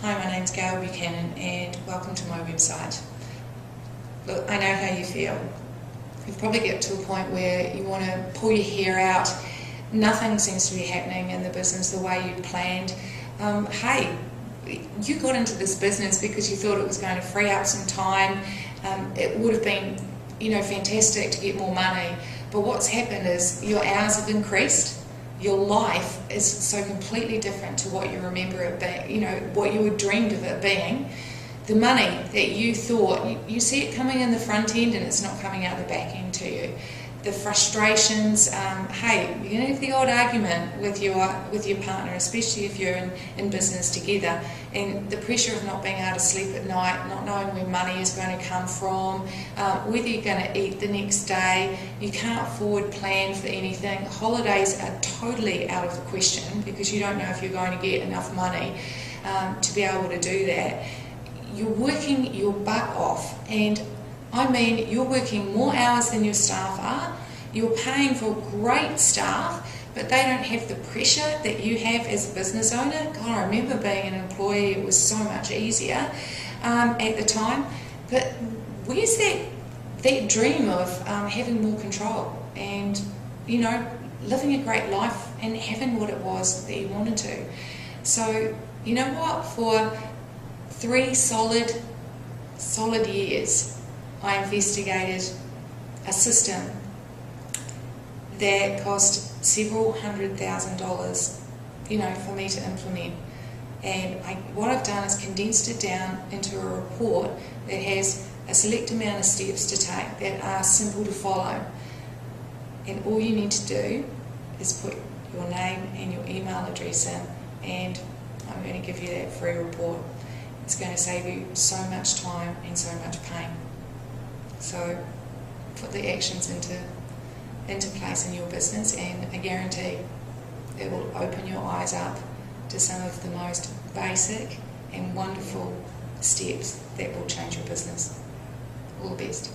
Hi, my name's Gail Buchanan and welcome to my website. Look, I know how you feel. You've probably get to a point where you want to pull your hair out. Nothing seems to be happening in the business the way you'd planned. Hey, you got into this business because you thought it was going to free up some time. It would have been, fantastic to get more money. But what's happened is your hours have increased. Your life is so completely different to what you remember it being, what you had dreamed of it being. The money that you thought, you see it coming in the front end and it's not coming out the back end to you. The frustrations, hey, you're going to have the odd argument with your partner, especially if you're in business together, and the pressure of not being able to sleep at night, not knowing where money is going to come from, whether you're going to eat the next day, you can't forward plan for anything. Holidays are totally out of the question because you don't know if you're going to get enough money to be able to do that. You're working your butt off, and I mean, you're working more hours than your staff are, you're paying for great staff, but they don't have the pressure that you have as a business owner. God, I remember being an employee, it was so much easier at the time, but where's that dream of having more control and, living a great life and having what it was that you wanted to? So, you know what, for 3 solid years, I investigated a system that cost several $100,000, for me to implement. And what I've done is condensed it down into a report that has a select amount of steps to take that are simple to follow. And all you need to do is put your name and your email address in, and I'm going to give you that free report. It's going to save you so much time and so much pain. So put the actions into place in your business, and I guarantee it will open your eyes up to some of the most basic and wonderful steps that will change your business. All the best.